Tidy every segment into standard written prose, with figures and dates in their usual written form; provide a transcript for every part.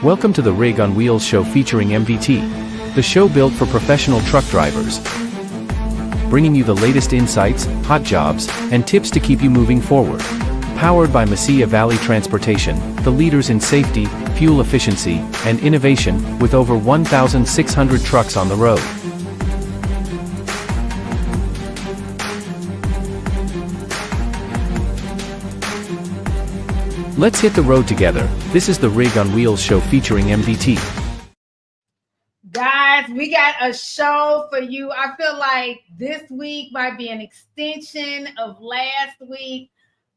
Welcome to the Rig on Wheels show featuring MVT, the show built for professional truck drivers, bringing you the latest insights, hot jobs, and tips to keep you moving forward. Powered by Mesilla Valley Transportation, the leaders in safety, fuel efficiency, and innovation, with over 1,600 trucks on the road. Let's hit the road together. This is the Rig on Wheels show featuring MVT. Guys, we got a show for you. I feel like this week might be an extension of last week.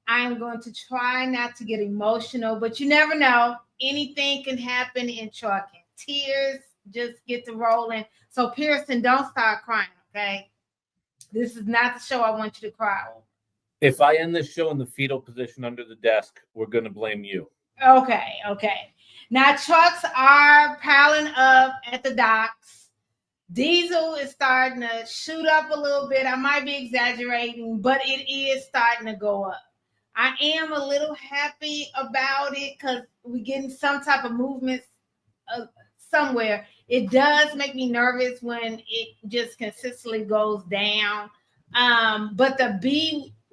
I'm going to try not to get emotional, but you never know. Anything can happen in trucking. Tears just get to rolling. So Pierson, don't start crying, okay? This is not the show I want you to cry over. If I end this show in the fetal position under the desk, we're going to blame you. Okay. Now, trucks are piling up at the docks. Diesel is starting to shoot up a little bit. I might be exaggerating, but it is starting to go up. I am a little happy about it because we're getting some type of movements somewhere. It does make me nervous when it just consistently goes down. But the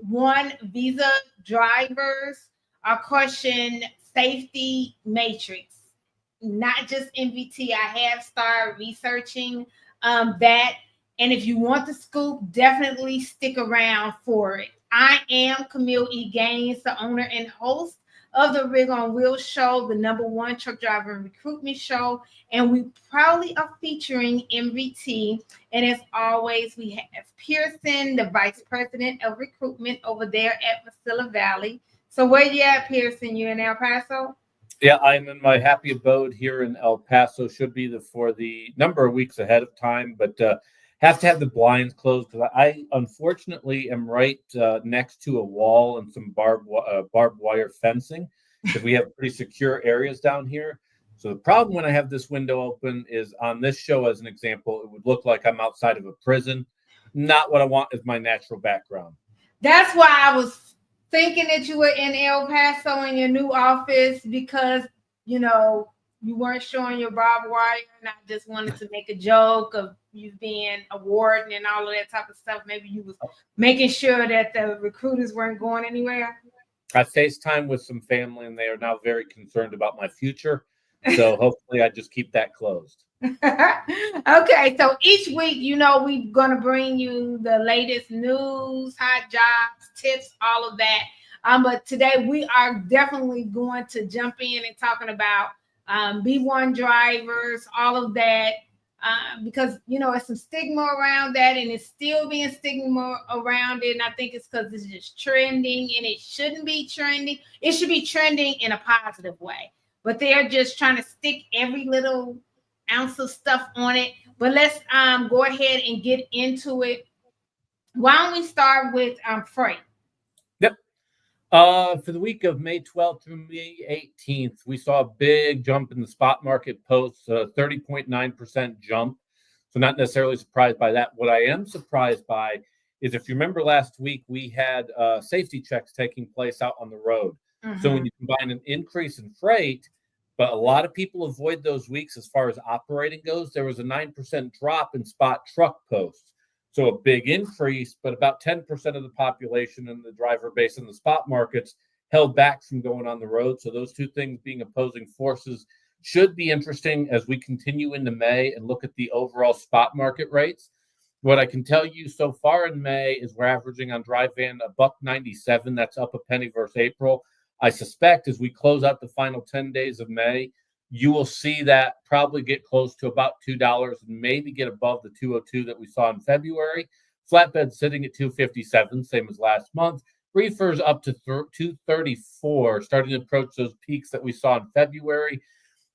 B1 visa drivers are questioning safety matrix, not just MVT. I have started researching that. And if you want the scoop, definitely stick around for it. I am Kameel E, the owner and host of the Rig on Wheels show, the #1 truck driver and recruitment show. And we proudly are featuring MVT. And as always, we have Pierson, the vice president of recruitment over there at Mesilla Valley. So where you at, Pierson? You in El Paso? Yeah, I'm in my happy abode here in El Paso. Should be for the number of weeks ahead of time, but have to have the blinds closed because I unfortunately am right next to a wall and some barbed wire fencing because we have pretty secure areas down here. So the problem when I have this window open is on this show, as an example, it would look like I'm outside of a prison. Not what I want as my natural background. That's why I was thinking that you were in El Paso in your new office because, you know, you weren't showing your barbed wire, and I just wanted to make a joke of you being a warden and all of that type of stuff. Maybe you was making sure that the recruiters weren't going anywhere. I FaceTime with some family, and they are now very concerned about my future. So hopefully I just keep that closed. Okay, so each week, you know, we're going to bring you the latest news, hot jobs, tips, all of that. But today we are definitely going to jump in and talking about B1 drivers, all of that, because, you know, it's some stigma around that, and it's still being stigma around it. And I think it's because it's just trending, and it shouldn't be trending. It should be trending in a positive way, but they're just trying to stick every little ounce of stuff on it. But let's go ahead and get into it. Why don't we start with freight? Yep. For the week of May 12th through May 18th, we saw a big jump in the spot market posts, 30.9% jump. So not necessarily surprised by that. What I am surprised by is, if you remember last week, we had safety checks taking place out on the road. Mm-hmm. So when you combine an increase in freight, but a lot of people avoid those weeks as far as operating goes, there was a 9% drop in spot truck posts. So a big increase, but about 10% of the population and the driver base in the spot markets held back from going on the road. So those two things being opposing forces should be interesting as we continue into May and look at the overall spot market rates. What I can tell you so far in May is we're averaging on dry van $1.97. That's up a penny versus April. I suspect as we close out the final 10 days of May, you will see that probably get close to about $2 and maybe get above the $2.02 that we saw in February. Flatbed sitting at $2.57, same as last month. Reefers up to $2.34, starting to approach those peaks that we saw in February.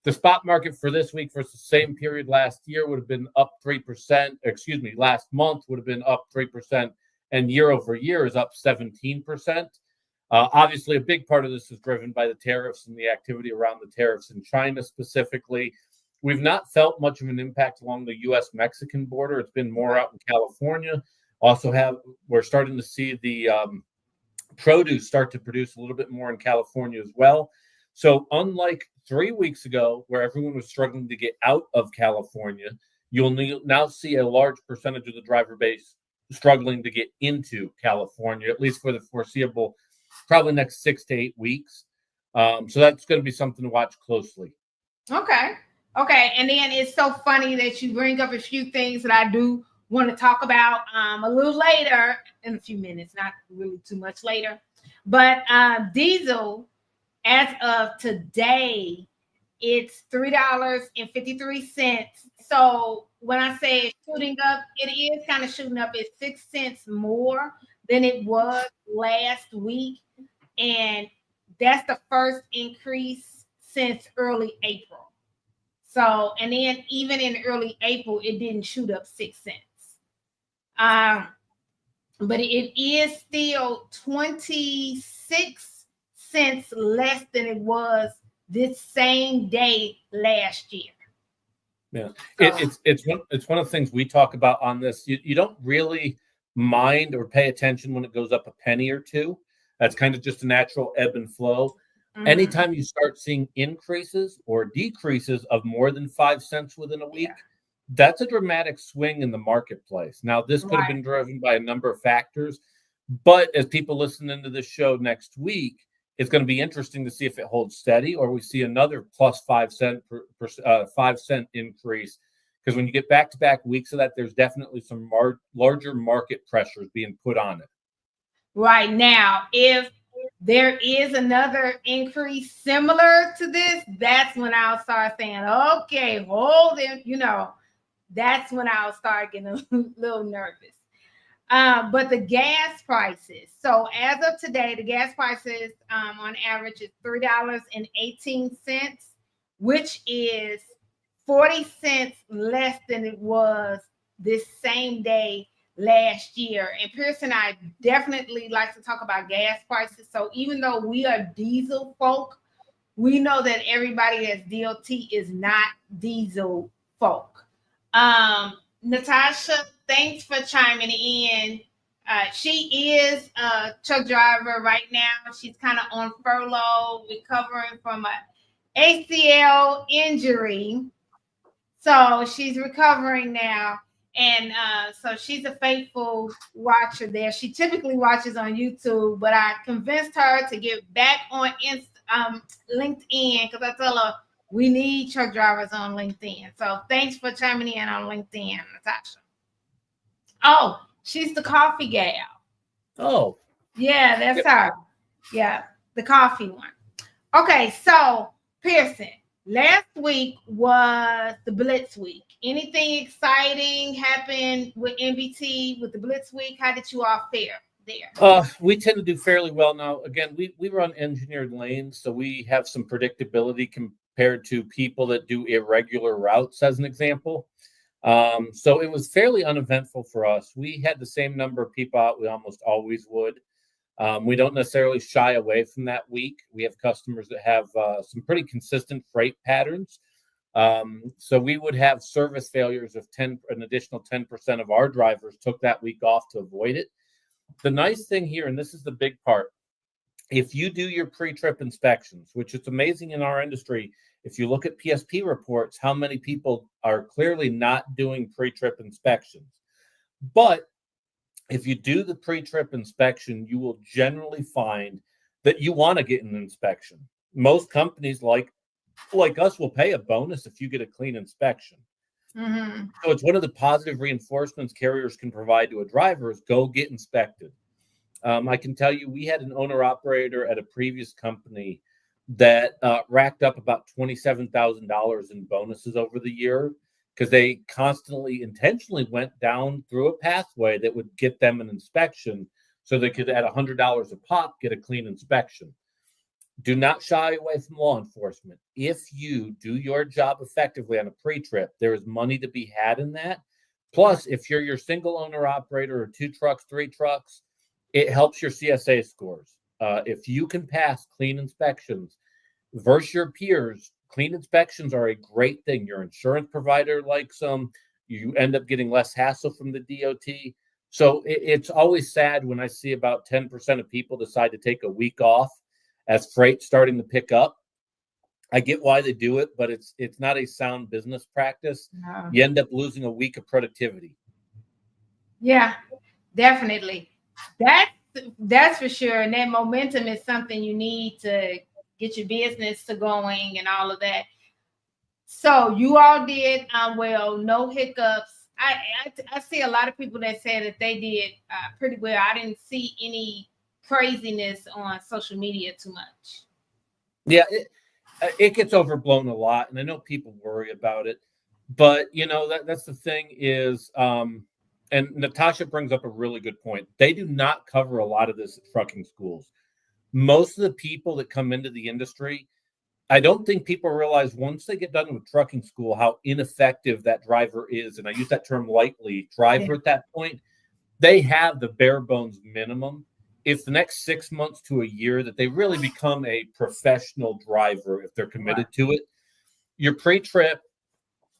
The spot market for this week versus the same period last year would have been up 3%. Last month would have been up 3%, and year over year is up 17%. Obviously, a big part of this is driven by the tariffs and the activity around the tariffs in China specifically. We've not felt much of an impact along the U.S.-Mexican border. It's been more out in California. We're starting to see the produce start to produce a little bit more in California as well. So unlike 3 weeks ago, where everyone was struggling to get out of California, you'll now see a large percentage of the driver base struggling to get into California, at least for the foreseeable, probably next 6 to 8 weeks. So that's going to be something to watch closely. Okay. And then it's so funny that you bring up a few things that I do want to talk about a little later, in a few minutes, not really too much later. But diesel, as of today, it's $3.53. So when I say it's shooting up, it is kind of shooting up. It's 6 cents more than it was last week. And that's the first increase since early April. So, and then even in early April, it didn't shoot up 6 cents. But it is still 26 cents less than it was this same day last year. Yeah, it's one of the things we talk about on this. You don't really mind or pay attention when it goes up a penny or two. That's kind of just a natural ebb and flow. Mm-hmm. Anytime you start seeing increases or decreases of more than 5 cents within a week, that's a dramatic swing in the marketplace. Now, this could have been driven by a number of factors, but as people listen into this show next week, it's going to be interesting to see if it holds steady or we see another plus 5 cent increase. Because when you get back-to-back weeks of that, there's definitely some larger market pressures being put on it. Right now, if there is another increase similar to this, that's when I'll start saying, okay, hold it, that's when I'll start getting a little nervous. But the gas prices. So as of today, the gas prices on average is $3.18, which is 40 cents less than it was this same day last year. And Pierson and I definitely like to talk about gas prices. So even though we are diesel folk, we know that everybody that's DOT is not diesel folk. Natasha, thanks for chiming in. She is a truck driver right now. She's kind of on furlough, recovering from an ACL injury. So she's recovering now. And so she's a faithful watcher there. She typically watches on YouTube, but I convinced her to get back on LinkedIn because I tell her we need truck drivers on LinkedIn. So thanks for chiming in on LinkedIn, Natasha. Oh, she's the coffee gal. Oh. Yeah, that's her. Yeah, the coffee one. Okay, so Pierson, last week was the Blitz week. Anything exciting happened with MVT with the Blitz week? How did you all fare there? We tend to do fairly well now. Again, we run engineered lanes, so we have some predictability compared to people that do irregular routes, as an example. So it was fairly uneventful for us. We had the same number of people out we almost always would. We don't necessarily shy away from that week. We have customers that have some pretty consistent freight patterns. So we would have service failures of an additional 10% of our drivers took that week off to avoid it. The nice thing here, and this is the big part, if you do your pre-trip inspections, which is amazing in our industry, if you look at PSP reports, how many people are clearly not doing pre-trip inspections. But if you do the pre-trip inspection, you will generally find that you want to get an inspection. Most companies like us will pay a bonus if you get a clean inspection. Mm-hmm. So it's one of the positive reinforcements carriers can provide to a driver is go get inspected. I can tell you we had an owner-operator at a previous company that racked up about $27,000 in bonuses over the year because they constantly intentionally went down through a pathway that would get them an inspection so they could, at $100 a pop, get a clean inspection. Do not shy away from law enforcement. If you do your job effectively on a pre-trip, there is money to be had in that. Plus, if you're your single owner operator or 2 trucks, 3 trucks, it helps your CSA scores. If you can pass clean inspections versus your peers, clean inspections are a great thing. Your insurance provider likes them. You end up getting less hassle from the DOT. So it's always sad when I see about 10% of people decide to take a week off as freight's starting to pick up. I get why they do it, but it's not a sound business practice. No. You end up losing a week of productivity. Yeah, definitely. That's for sure. And that momentum is something you need to get your business to going and all of that. So you all did well, no hiccups. I see a lot of people that say that they did pretty well. I didn't see any craziness on social media too much. Yeah, it gets overblown a lot, and I know people worry about it, but that's the thing is, and Natasha brings up a really good point. They do not cover a lot of this at trucking schools. Most of the people that come into the industry, I don't think people realize once they get done with trucking school how ineffective that driver is, and I use that term lightly, driver at that point. They have the bare bones minimum. It's the next 6 months to a year that they really become a professional driver if they're committed to it. Your pre-trip,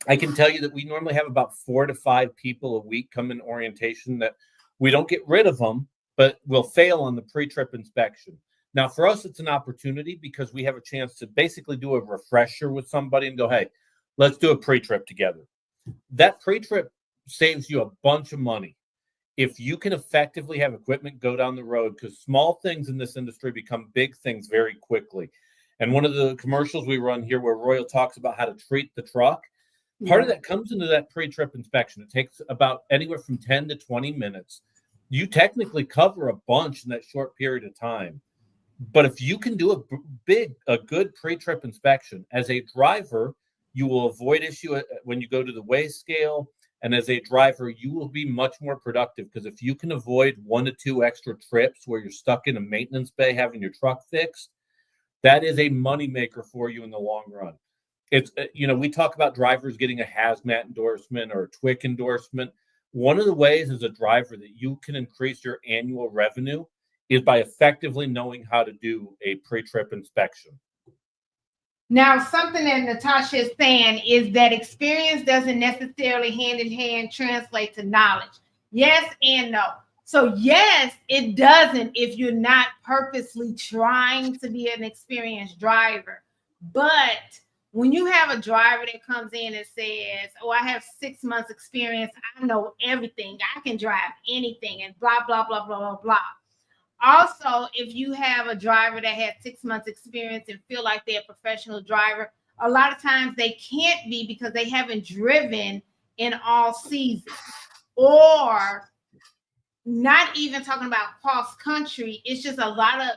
I can tell you that we normally have about 4 to 5 people a week come in orientation that we don't get rid of them, but we'll fail on the pre-trip inspection. Now, for us, it's an opportunity because we have a chance to basically do a refresher with somebody and go, hey, let's do a pre-trip together. That pre-trip saves you a bunch of money. If you can effectively have equipment go down the road, because small things in this industry become big things very quickly. And one of the commercials we run here where Royal talks about how to treat the truck, part of that comes into that pre-trip inspection. It takes about anywhere from 10 to 20 minutes. You technically cover a bunch in that short period of time. But if you can do a good pre-trip inspection, as a driver, you will avoid issue when you go to the weigh scale. And as a driver, you will be much more productive because if you can avoid 1 to 2 extra trips where you're stuck in a maintenance bay having your truck fixed, that is a moneymaker for you in the long run. It's, we talk about drivers getting a hazmat endorsement or a TWIC endorsement. One of the ways as a driver that you can increase your annual revenue is by effectively knowing how to do a pre-trip inspection. Now, something that Natasha is saying is that experience doesn't necessarily hand in hand translate to knowledge. Yes and no. So yes, it doesn't if you're not purposely trying to be an experienced driver. But when you have a driver that comes in and says, oh, I have 6 months experience, I know everything, I can drive anything, and blah, blah, blah, blah, blah, blah. Also, if you have a driver that had 6 months experience and feel like they're a professional driver, a lot of times they can't be because they haven't driven in all seasons, or not even talking about cross country. It's just a lot of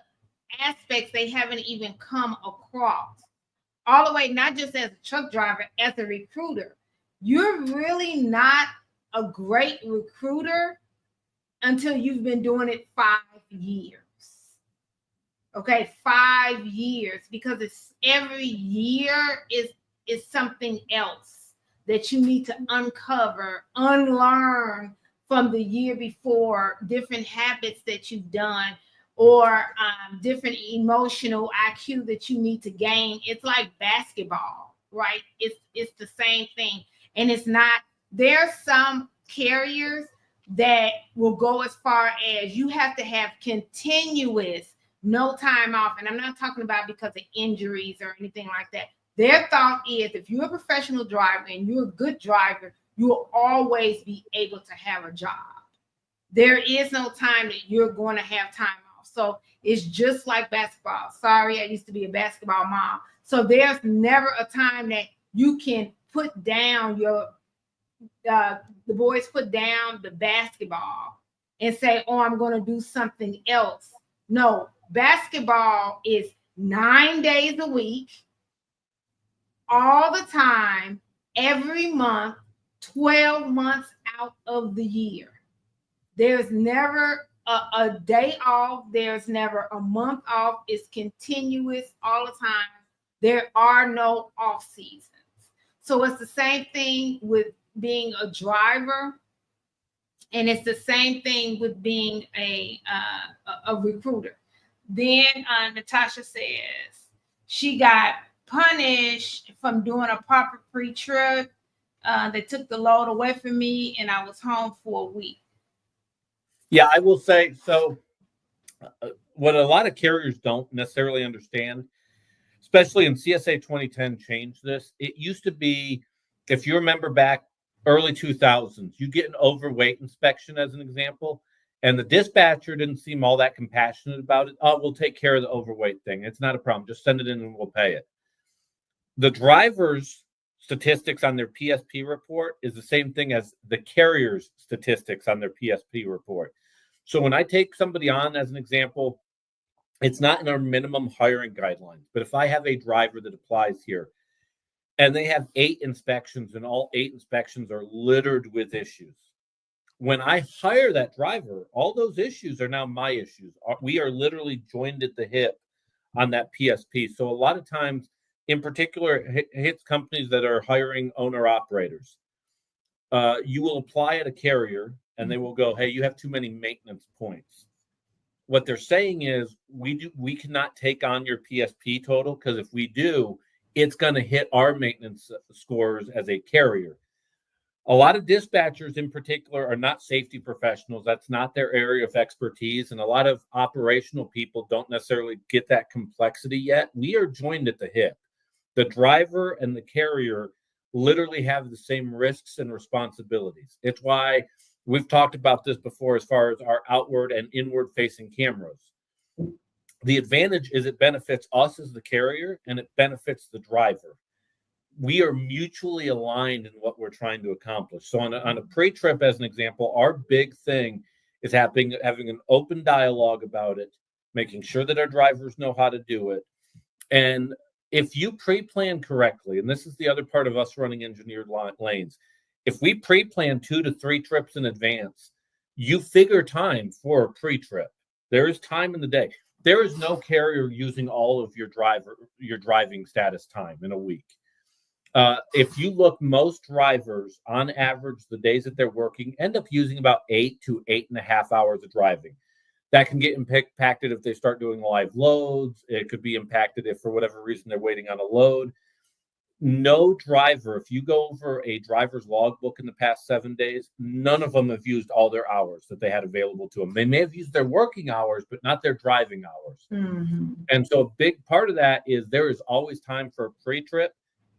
aspects they haven't even come across all the way, not just as a truck driver, as a recruiter. You're really not a great recruiter until you've been doing it 5 years. Okay, 5 years, because it's every year is something else that you need to uncover, unlearn from the year before, different habits that you've done, or different emotional IQ that you need to gain. It's like basketball, right? It's the same thing. And it's not, there's some carriers that will go as far as you have to have continuous, no time off. And I'm not talking about because of injuries or anything like that. Their thought is if you're a professional driver and you're a good driver, you will always be able to have a job. There is no time that you're going to have time off. So it's just like basketball. Sorry, I used to be a basketball mom. So there's never a time that you can put down your the boys put down the basketball and say, oh, I'm going to do something else. No, basketball is 9 days a week, all the time, every month, 12 months out of the year. There's never a day off. There's never a month off. It's continuous all the time. There are no off seasons. So it's the same thing with being a driver, and it's the same thing with being a recruiter. Then Natasha says she got punished from doing a proper pre-trip. They took the load away from me, and I was home for a week. Yeah, I will say, so what a lot of carriers don't necessarily understand. especially in CSA 2010 changed this. It used to be, if you remember back early 2000s, you get an overweight inspection as an example, and the dispatcher didn't seem all that compassionate about it. Oh, we'll take care of the overweight thing. It's not a problem. Just send it in and we'll pay it. The driver's statistics on their PSP report is the same thing as the carrier's statistics on their PSP report. So when I take somebody on as an example, it's not in our minimum hiring guidelines, but if I have a driver that applies here and they have 8 inspections and all 8 inspections are littered with issues, when I hire that driver, all those issues are now my issues. We are literally joined at the hip on that PSP. So a lot of times, in particular, hits companies that are hiring owner-operators. You will apply at a carrier, and they will go, hey, you have too many maintenance points. What they're saying is, we cannot take on your PSP total, because if we do, it's going to hit our maintenance scores as a carrier. A lot of dispatchers in particular are not safety professionals. That's not their area of expertise. And a lot of operational people don't necessarily get that complexity yet. We are joined at the hip. The driver and the carrier literally have the same risks and responsibilities. It's why we've talked about this before as far as our outward and inward facing cameras. The advantage is it benefits us as the carrier and it benefits the driver. We are mutually aligned in what we're trying to accomplish. So on a pre-trip, as an example, our big thing is having an open dialogue about it, making sure that our drivers know how to do it. And if you pre-plan correctly, and this is the other part of us running engineered lanes, if we pre-plan 2 to 3 trips in advance, you figure time for a pre-trip. There is time in the day. There is no carrier using all of your driving status time in a week. If you look, most drivers, on average, the days that they're working, end up using about 8 to 8.5 hours of driving. That can get impacted if they start doing live loads. It could be impacted if, for whatever reason, they're waiting on a load. No driver, if you go over a driver's logbook in the past 7 days, none of them have used all their hours that they had available to them. They may have used their working hours, but not their driving hours. Mm-hmm. And so a big part of that is there is always time for a pre-trip.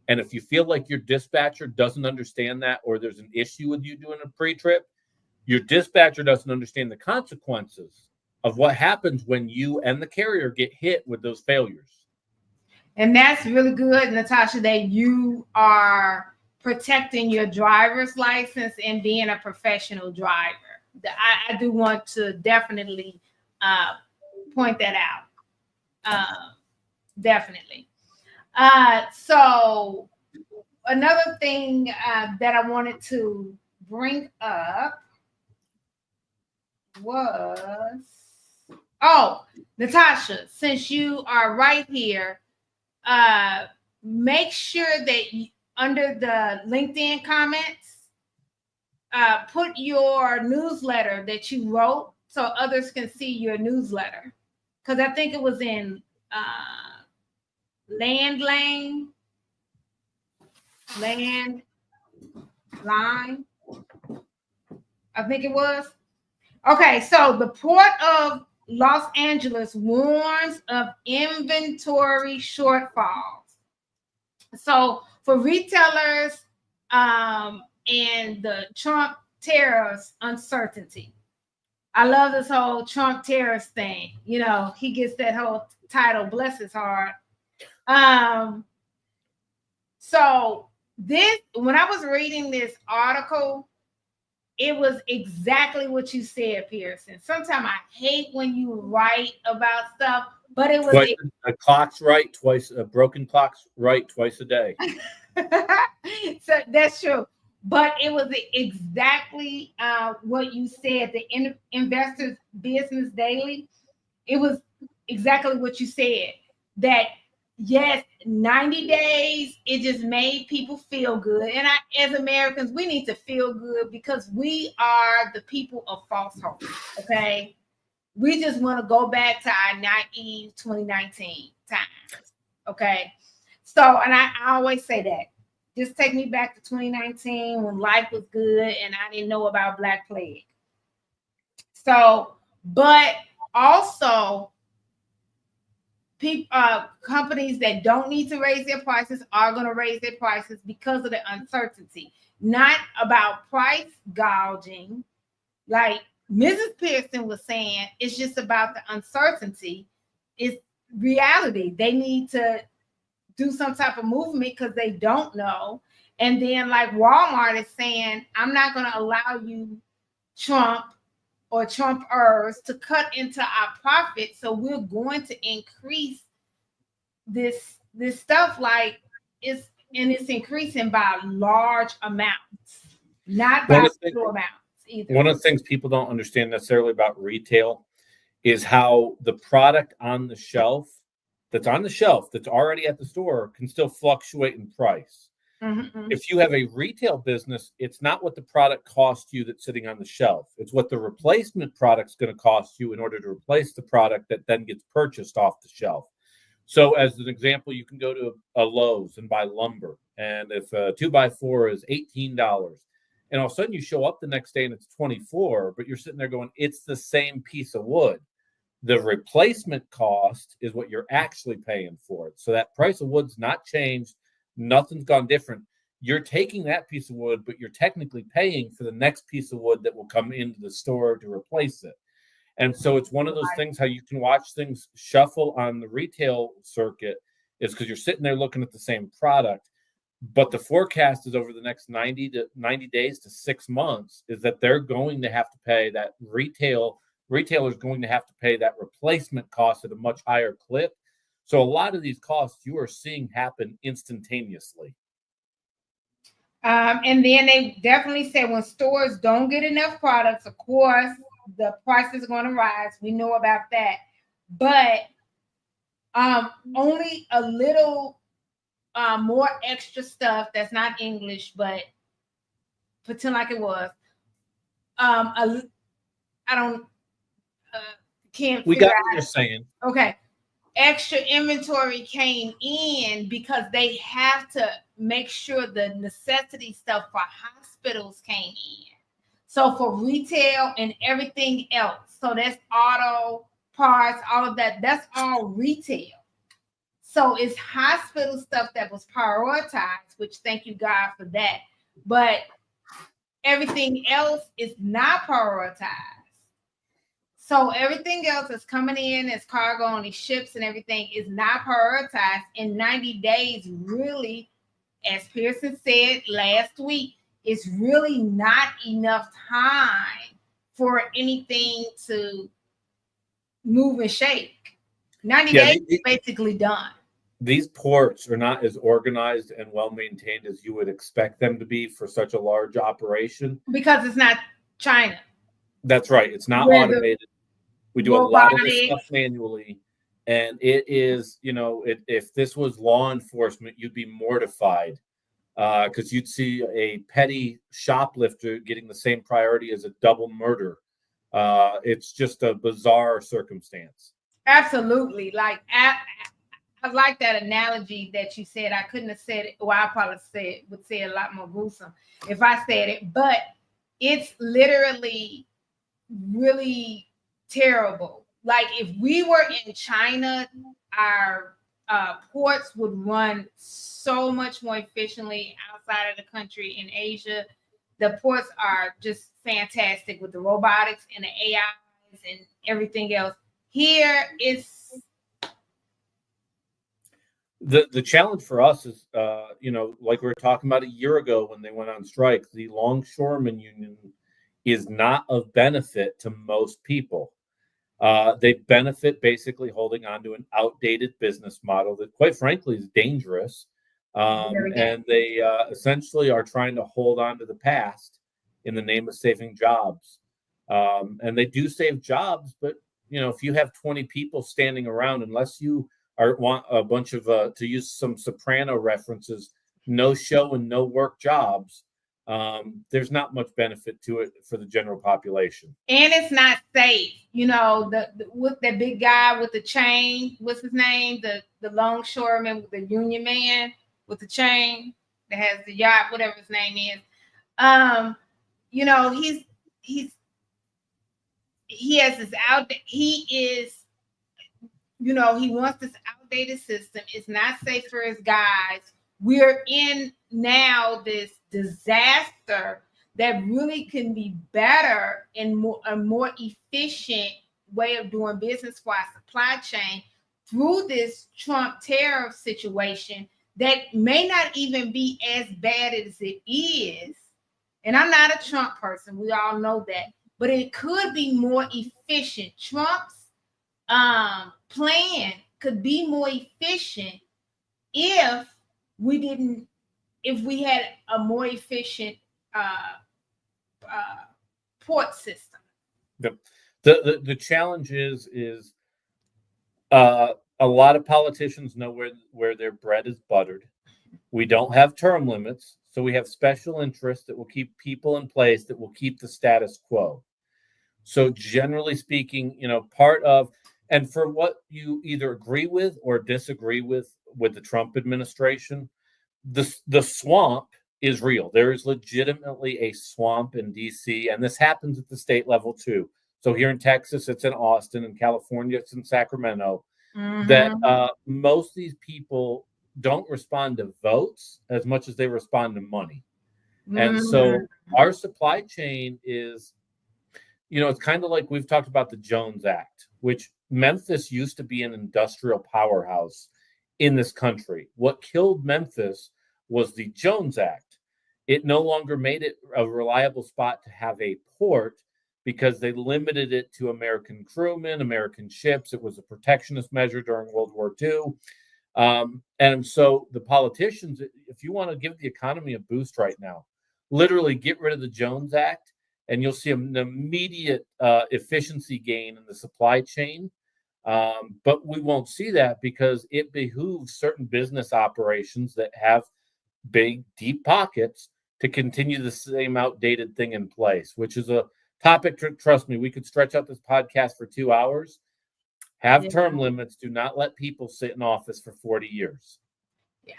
And if you feel like your dispatcher doesn't understand that, or there's an issue with you doing a pre-trip, your dispatcher doesn't understand the consequences of what happens when you and the carrier get hit with those failures. And that's really good, Natasha, that you are protecting your driver's license and being a professional driver. I do want to definitely point that out. Definitely. So another thing that I wanted to bring up was, Natasha, since you are right here, make sure that under the LinkedIn comments, put your newsletter that you wrote so others can see your newsletter. Because I think it was in Landline. I think it was. Okay, so the Port of Los Angeles warns of inventory shortfalls. So for retailers and the Trump tariffs uncertainty. I love this whole Trump tariffs thing. You know, he gets that whole title, bless his heart. So this, when I was reading this article, it was exactly what you said, Pierson. Sometimes I hate when you write about stuff, but it was a clock's right twice, a broken clock's right twice a day. So that's true. But it was exactly what you said, the Investors Business Daily. It was exactly what you said, that yes, 90 days, it just made people feel good. And as Americans, we need to feel good because we are the people of false hope, okay? We just want to go back to our naive 2019 times, okay? So, and I always say that. Just take me back to 2019 when life was good and I didn't know about Black Plague. So, but also, companies that don't need to raise their prices are going to raise their prices because of the uncertainty, not about price gouging. Like Mrs. Pierson was saying, it's just about the uncertainty. It's reality. They need to do some type of movement because they don't know. And then like Walmart is saying, I'm not going to allow you, Trump or Trumpers, to cut into our profit. So we're going to increase this stuff, like it's increasing by large amounts, not by little amounts either. One of the things people don't understand necessarily about retail is how the product on the shelf that's already at the store can still fluctuate in price. Mm-hmm. If you have a retail business, it's not what the product costs you that's sitting on the shelf. It's what the replacement product's going to cost you in order to replace the product that then gets purchased off the shelf. So as an example, you can go to a Lowe's and buy lumber. And if a 2x4 is $18, and all of a sudden you show up the next day and it's $24, but you're sitting there going, it's the same piece of wood. The replacement cost is what you're actually paying for it. So that price of wood's not changed. Nothing's gone different. You're taking that piece of wood, but you're technically paying for the next piece of wood that will come into the store to replace it. And so it's one of those things, how you can watch things shuffle on the retail circuit is because you're sitting there looking at the same product. But the forecast is over the next 90 days to 6 months is that they're going to have to pay that retailers going to have to pay that replacement cost at a much higher clip. So a lot of these costs you are seeing happen instantaneously. And then they definitely said when stores don't get enough products, of course, the price is going to rise. We know about that. But only a little more extra stuff that's not English, but pretend like it was. I can't. We got what you're saying. Okay. Extra inventory came in because they have to make sure the necessity stuff for hospitals came in. So for retail and everything else, so that's auto parts, all of that, that's all retail. So it's hospital stuff that was prioritized, which thank you God for that. But everything else is not prioritized. So everything else that's coming in as cargo on these ships and everything is not prioritized. In 90 days, really, as Pierson said last week, it's really not enough time for anything to move and shake. 90 days is basically done. These ports are not as organized and well-maintained as you would expect them to be for such a large operation. Because it's not China. That's right. It's not automated. We do a lot of this stuff manually. And it is, if this was law enforcement, you'd be mortified because you'd see a petty shoplifter getting the same priority as a double murder. It's just a bizarre circumstance. Absolutely. Like, I like that analogy that you said. I couldn't have said it. Well, I probably would say it a lot more gruesome if I said it. But it's literally really terrible. Like if we were in China, our ports would run so much more efficiently outside of the country. In Asia, the ports are just fantastic with the robotics and the AIs and everything else. Here it's the challenge for us is, like we were talking about a year ago when they went on strike, the longshoremen union is not of benefit to most people. They benefit basically holding on to an outdated business model that, quite frankly, is dangerous. And they essentially are trying to hold on to the past in the name of saving jobs. And they do save jobs, but, if you have 20 people standing around, unless you want a bunch of, to use some Soprano references, no show and no work jobs, there's not much benefit to it for the general population. And it's not safe. With the big guy with the chain, what's his name? The longshoreman with the union man with the chain that has the yacht, whatever his name is. He has this out. He is you know, he wants this outdated system. It's not safe for his guys. We're in now this disaster that really can be better and a more efficient way of doing business for our supply chain through this Trump tariff situation that may not even be as bad as it is. And I'm not a Trump person. We all know that. But it could be more efficient. Trump's plan could be more efficient if we had a more efficient port system. The challenge is a lot of politicians know where their bread is buttered. We don't have term limits, so we have special interests that will keep people in place that will keep the status quo. So generally speaking, you know, part of, and for what you either agree with or disagree with the Trump administration, the swamp is real. There is legitimately a swamp in DC, and this happens at the state level too. So here in Texas, it's in Austin. In California, it's in Sacramento. Mm-hmm. That most of these people don't respond to votes as much as they respond to money. Mm-hmm. And so our supply chain is, you know, it's kind of like we've talked about the Jones Act, which Memphis used to be an industrial powerhouse in this country. What killed Memphis was the Jones Act. It no longer made it a reliable spot to have a port because they limited it to American crewmen, American ships. It was a protectionist measure during World War II. And so the politicians, if you want to give the economy a boost right now, literally get rid of the Jones Act, and you'll see an immediate efficiency gain in the supply chain. But we won't see that because it behooves certain business operations that have big, deep pockets to continue the same outdated thing in place, which is a topic, trust me, we could stretch out this podcast for 2 hours. Have term limits. Do not let people sit in office for 40 years.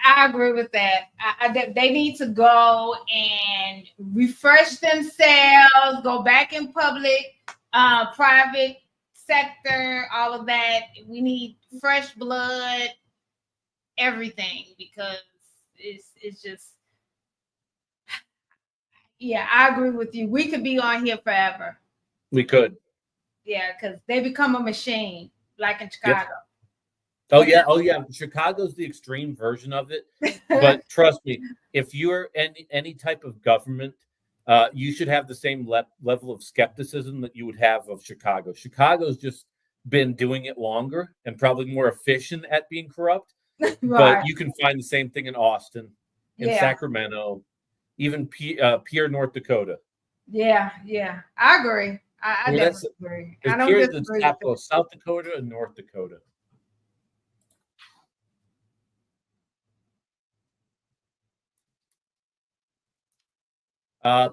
I agree with that. They need to go and refresh themselves, go back in public, private sector, all of that. We need fresh blood, everything, because it's just, yeah, I agree with you. We could be on here forever. We could. Yeah, because they become a machine, like in Chicago. Yep. Oh yeah. Chicago's the extreme version of it. But trust me, if you're any type of government, you should have the same level of skepticism that you would have of Chicago. Chicago's just been doing it longer and probably more efficient at being corrupt. Right. But you can find the same thing in Austin, in Sacramento, even Pierre, North Dakota. Yeah. I agree. I definitely agree. I don't Pierre the capital of South Dakota and North Dakota.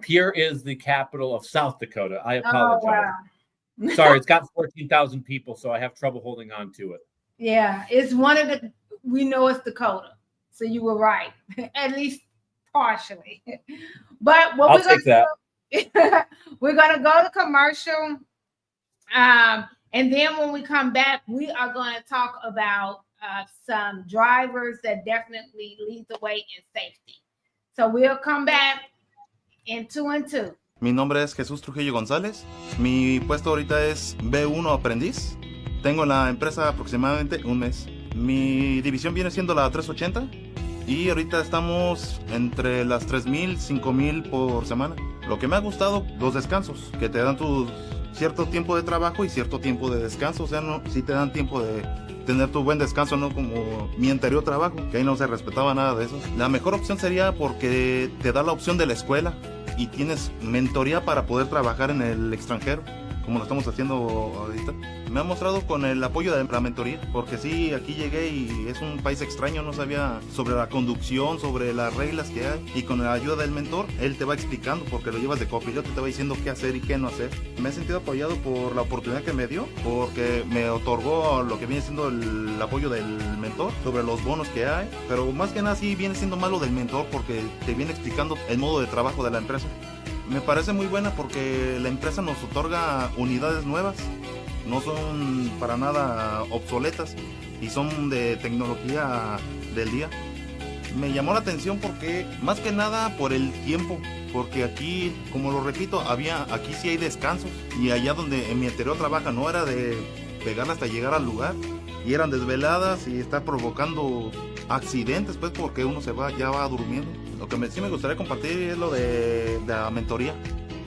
Pierre is the capital of South Dakota. I apologize. Oh, wow. Sorry, it's got 14,000 people, so I have trouble holding on to it. Yeah, it's one of the, we know it's Dakota. So you were right, at least partially. But what we're going to go to commercial. And then when we come back, we are going to talk about some drivers that definitely lead the way in safety. So we'll come back in 2 and 2. Mi nombre es Jesús Trujillo González. Mi puesto ahorita es B1 aprendiz. Tengo en la empresa aproximadamente un mes. Mi división viene siendo la 380 y ahorita estamos entre las 3,000, 5,000 por semana. Lo que me ha gustado, los descansos, que te dan tu cierto tiempo de trabajo y cierto tiempo de descanso. O sea, no, sí te dan tiempo de tener tu buen descanso, no como mi anterior trabajo, que ahí no se respetaba nada de eso. La mejor opción sería porque te da la opción de la escuela y tienes mentoría para poder trabajar en el extranjero, como lo estamos haciendo ahorita. Me ha mostrado con el apoyo de la mentoría, porque sí, aquí llegué y es un país extraño, no sabía sobre la conducción, sobre las reglas que hay, y con la ayuda del mentor, él te va explicando, porque lo llevas de copiloto, te va diciendo qué hacer y qué no hacer. Me he sentido apoyado por la oportunidad que me dio, porque me otorgó lo que viene siendo el apoyo del mentor, sobre los bonos que hay, pero más que nada sí viene siendo malo del mentor, porque te viene explicando el modo de trabajo de la empresa. Me parece muy buena porque la empresa nos otorga unidades nuevas no son para nada obsoletas y son de tecnología del día. Me llamó la atención porque, más que nada por el tiempo, porque aquí, como lo repito, aquí sí hay descansos, y allá donde en mi anterior trabajo no era de pegar hasta llegar al lugar, y eran desveladas y estar provocando accidentes, pues, porque uno ya va durmiendo. Lo que sí me gustaría compartir es lo de la mentoría.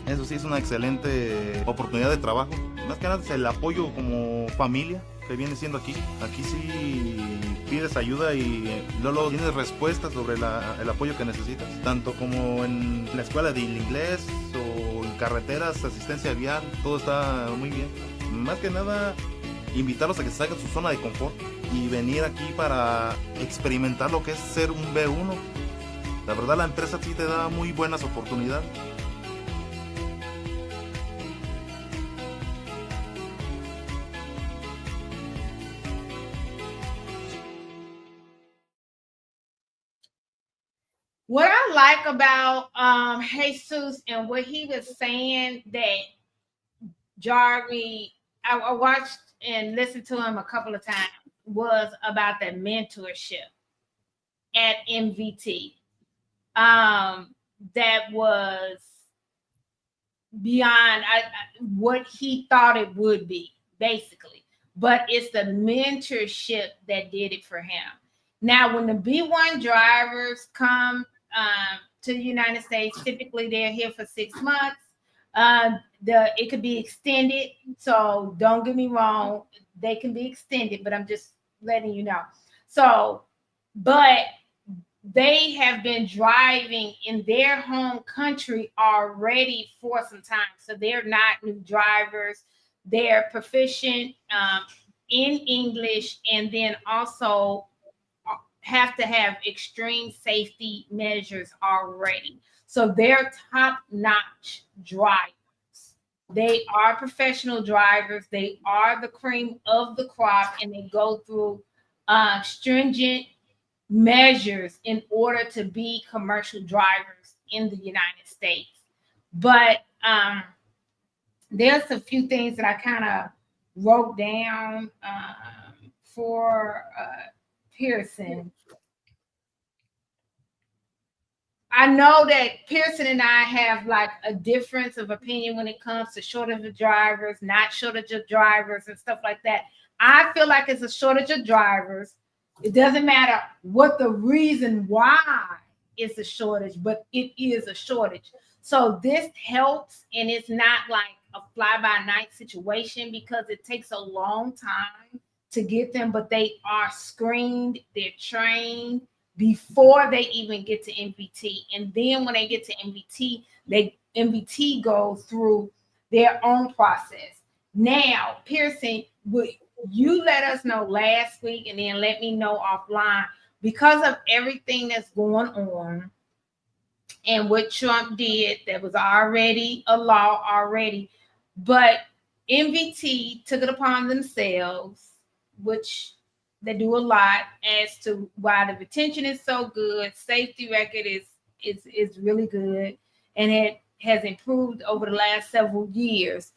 Eso sí es una excelente oportunidad de trabajo. Más que nada es el apoyo como familia que viene siendo aquí. Aquí sí pides ayuda y luego tienes respuestas sobre el apoyo que necesitas. Tanto como en la escuela de inglés o en carreteras, asistencia vial, todo está muy bien. Más que nada, invitarlos a que salgan de su zona de confort y venir aquí para experimentar lo que es ser un B1. La verdad, la empresa sí te da muy buenas oportunidades. What I like about Jesus and what he was saying that jarred me, I watched and listened to him a couple of times, was about the mentorship at MVT. That was beyond what he thought it would be, basically. But it's the mentorship that did it for him. Now, when the B1 drivers come to the United States, typically they're here for 6 months. It could be extended. So don't get me wrong, they can be extended, but I'm just letting you know. So, but they have been driving in their home country already for some time. So they're not new drivers. They're proficient in English, and then also have to have extreme safety measures already. So they're top-notch drivers. They are professional drivers. They are the cream of the crop, and they go through stringent measures in order to be commercial drivers in the United States. But there's a few things that I kind of wrote down for Pierson. I know that Pierson and I have like a difference of opinion when it comes to shortage of drivers, not shortage of drivers and stuff like that. I feel like it's a shortage of drivers. It doesn't matter what the reason why it's a shortage, but it is a shortage. So this helps, and it's not like a fly-by-night situation because it takes a long time to get them, but they are screened, they're trained before they even get to MVT. And then when they get to MVT, MVT goes through their own process. Now, Pierson, you let us know last week and then let me know offline, because of everything that's going on and what Trump did, that was already a law already, but MVT took it upon themselves, which they do a lot, as to why the retention is so good, safety record is really good, and it has improved over the last several years.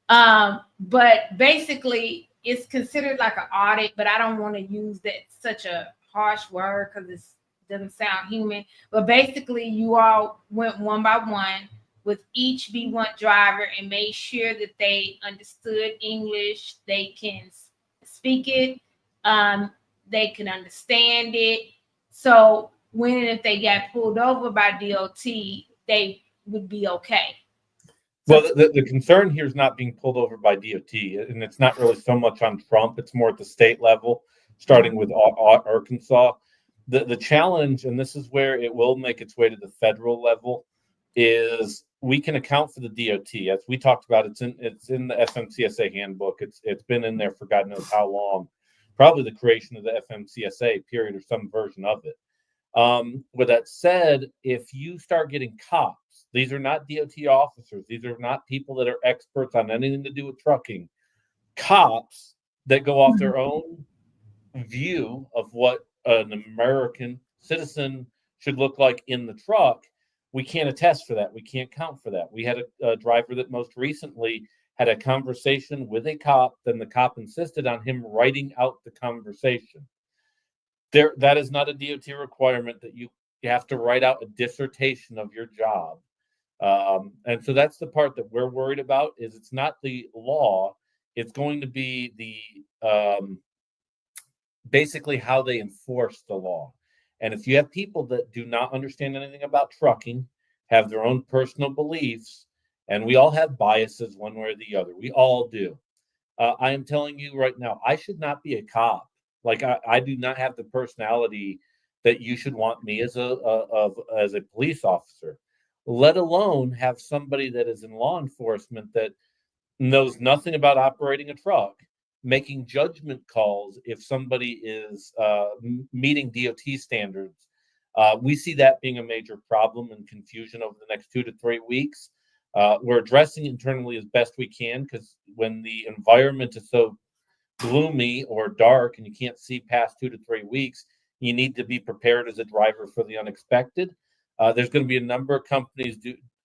But basically, it's considered like an audit, but I don't want to use that such a harsh word because it doesn't sound human. But basically, you all went one by one with each B1 driver and made sure that they understood English, they can speak it, they can understand it. So when and if they got pulled over by DOT, they would be okay. Well, the concern here is not being pulled over by DOT, and it's not really so much on Trump. It's more at the state level, starting with Arkansas. The challenge, and this is where it will make its way to the federal level, is we can account for the DOT. As we talked about, it's in the FMCSA handbook. It's been in there for God knows how long, probably the creation of the FMCSA period or some version of it. With that said, if you start getting cops, these are not DOT officers. These are not people that are experts on anything to do with trucking. Cops that go off their own view of what an American citizen should look like in the truck. We can't attest for that. We can't count for that. We had a driver that most recently had a conversation with a cop, then the cop insisted on him writing out the conversation. That is not a DOT requirement that you have to write out a dissertation of your job. And so that's the part that we're worried about. Is it's not the law, it's going to be the basically how they enforce the law. And if you have people that do not understand anything about trucking, have their own personal beliefs, and we all have biases one way or the other, we all do. I am telling you right now, I should not be a cop. Like I do not have the personality that you should want me as a police officer, let alone have somebody that is in law enforcement that knows nothing about operating a truck, making judgment calls if somebody is meeting DOT standards. We see that being a major problem and confusion over the next 2 to 3 weeks. We're addressing internally as best we can, because when the environment is so gloomy or dark and you can't see past 2 to 3 weeks, you need to be prepared as a driver for the unexpected. There's going to be a number of companies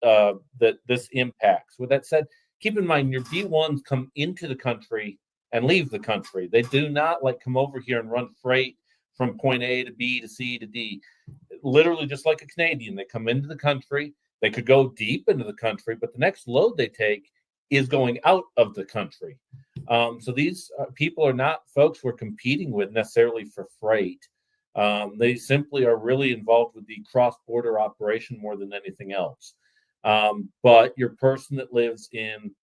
that this impacts. With that said, keep in mind your B1s come into the country and leave the country. They do not come over here and run freight from point A to B to C to D. Literally just like a Canadian, they come into the country. They could go deep into the country, but the next load they take is going out of the country. So these people are not folks we're competing with necessarily for freight. They simply are really involved with the cross-border operation more than anything else. But your person that lives in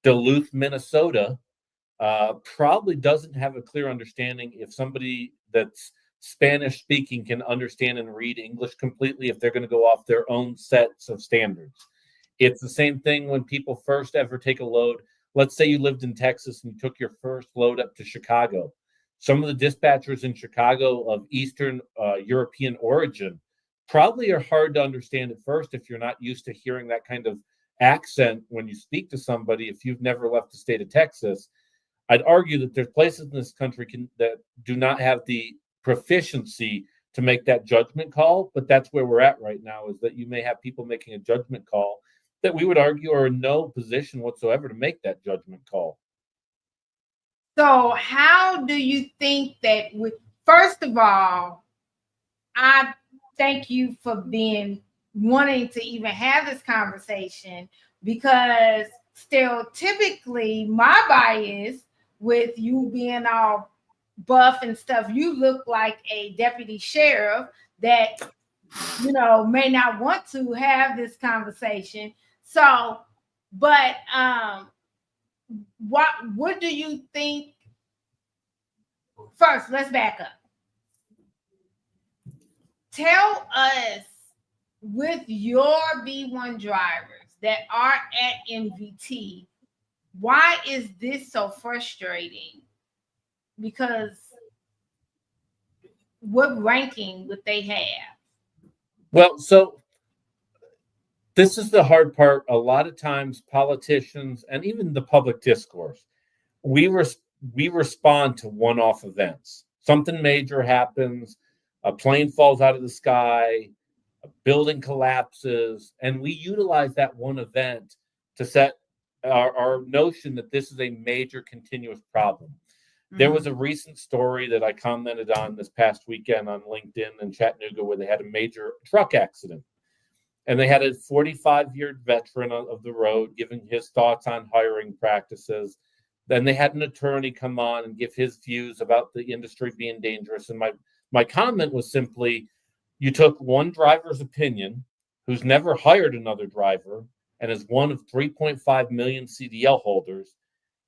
Duluth, Minnesota, probably doesn't have a clear understanding if somebody that's Spanish speaking can understand and read English completely, if they're going to go off their own sets of standards. It's the same thing when people first ever take a load. Let's say you lived in Texas and you took your first load up to Chicago. Some of the dispatchers in Chicago of Eastern European origin probably are hard to understand at first if you're not used to hearing that kind of accent when you speak to somebody, if you've never left the state of Texas. I'd argue that there's places in this country that do not have the proficiency to make that judgment call, but that's where we're at right now, is that you may have people making a judgment call that we would argue are in no position whatsoever to make that judgment call. So how do you think that first of all, I thank you for wanting to even have this conversation, because stereotypically my bias with you being all buff and stuff, you look like a deputy sheriff that, may not want to have this conversation. So, but what do you think? First, let's back up. Tell us, with your B1 drivers that are at MVT, why is this so frustrating? Because what ranking would they have? Well, so this is the hard part. A lot of times politicians and even the public discourse, we respond to one-off events. Something major happens, a plane falls out of the sky, a building collapses, and we utilize that one event to set our notion that this is a major continuous problem. Mm-hmm. There was a recent story that I commented on this past weekend on LinkedIn in Chattanooga where they had a major truck accident. And they had a 45-year veteran of the road giving his thoughts on hiring practices. Then they had an attorney come on and give his views about the industry being dangerous. And my comment was simply, you took one driver's opinion, who's never hired another driver and is one of 3.5 million CDL holders,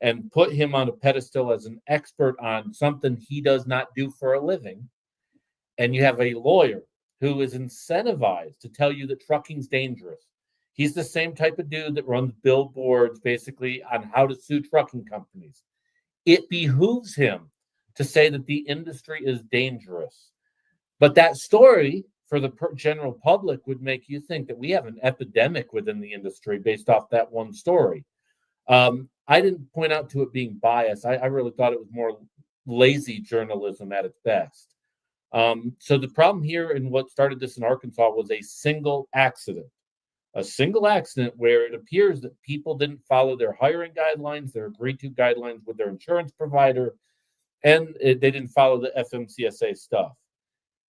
and put him on a pedestal as an expert on something he does not do for a living. And you have a lawyer who is incentivized to tell you that trucking's dangerous. He's the same type of dude that runs billboards basically on how to sue trucking companies. It behooves him to say that the industry is dangerous. But that story for the general public would make you think that we have an epidemic within the industry based off that one story. I didn't point out to it being biased. I really thought it was more lazy journalism at its best. So the problem here and what started this in Arkansas was a single accident. a single accident where it appears that people didn't follow their hiring guidelines, their agreed to guidelines with their insurance provider, and they didn't follow the FMCSA stuff.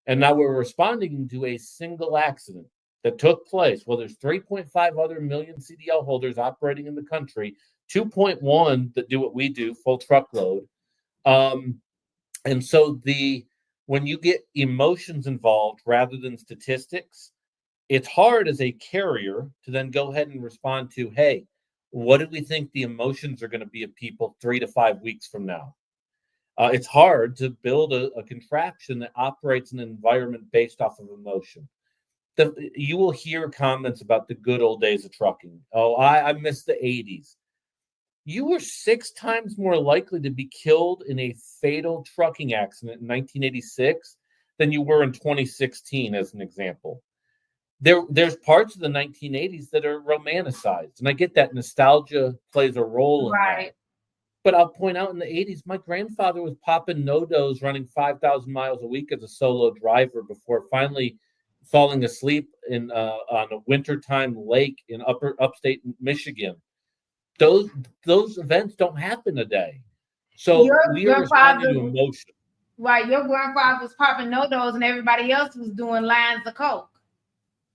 And now we're responding to a single accident that took place. Well, there's 3.5 other million CDL holders operating in the country, 2.1 that do what we do, full truckload. And so when you get emotions involved rather than statistics, it's hard as a carrier to then go ahead and respond to, hey, what do we think the emotions are going to be of people 3 to 5 weeks from now? It's hard to build a contraption that operates in an environment based off of emotion. You will hear comments about the good old days of trucking. Oh, I miss the 80s. You were 6 times more likely to be killed in a fatal trucking accident in 1986 than you were in 2016, as an example. There's parts of the 1980s that are romanticized, and I get that nostalgia plays a role in that. But I'll point out in the 80s, my grandfather was popping no-dos running 5,000 miles a week as a solo driver before finally falling asleep on a wintertime lake in upstate Michigan. Those events don't happen today. So we are responding to emotion. Right. Your grandfather was popping no-dos and everybody else was doing lines of coke.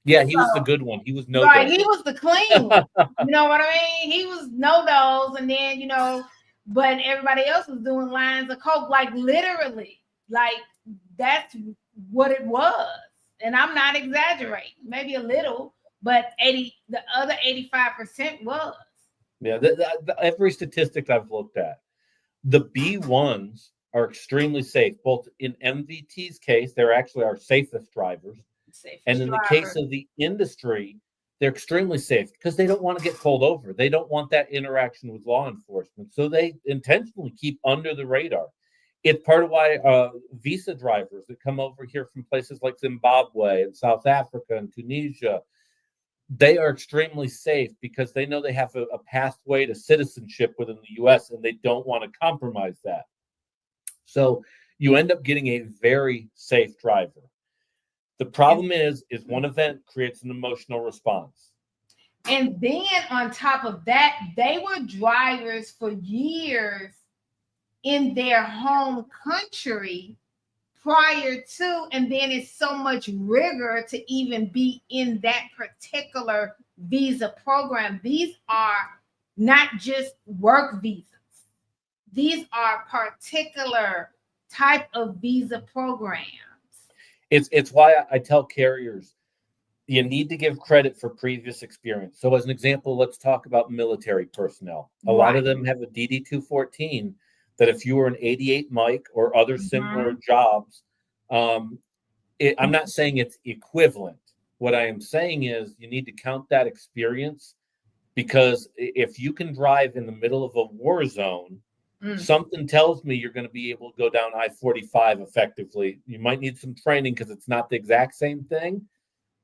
Yeah, he was the good one. He was no-dos. Right, he was the clean one. You know what I mean? He was no-dos, and then, but everybody else was doing lines of coke, like literally. Like, that's what it was. And I'm not exaggerating, maybe a little, but the other 85% was. Yeah, every statistic I've looked at, the B1s are extremely safe. Both in MVT's case, they're actually our safest drivers. And in the case of the industry, they're extremely safe because they don't want to get pulled over. They don't want that interaction with law enforcement. So they intentionally keep under the radar. It's part of why visa drivers that come over here from places like Zimbabwe and South Africa and Tunisia, they are extremely safe because they know they have a pathway to citizenship within the U.S. and they don't want to compromise that. So you end up getting a very safe driver. The problem is one event creates an emotional response. And then on top of that, they were drivers for years in their home country prior to, and then it's so much rigor to even be in that particular visa program. These are not just work visas. These are particular type of visa programs. It's why I tell carriers, you need to give credit for previous experience. So as an example, let's talk about military personnel. A lot of them have a DD-214 that if you were an 88 Mike or other similar jobs, I'm not saying it's equivalent. What I am saying is you need to count that experience, because if you can drive in the middle of a war zone, something tells me you're going to be able to go down I-45 effectively. You might need some training because it's not the exact same thing.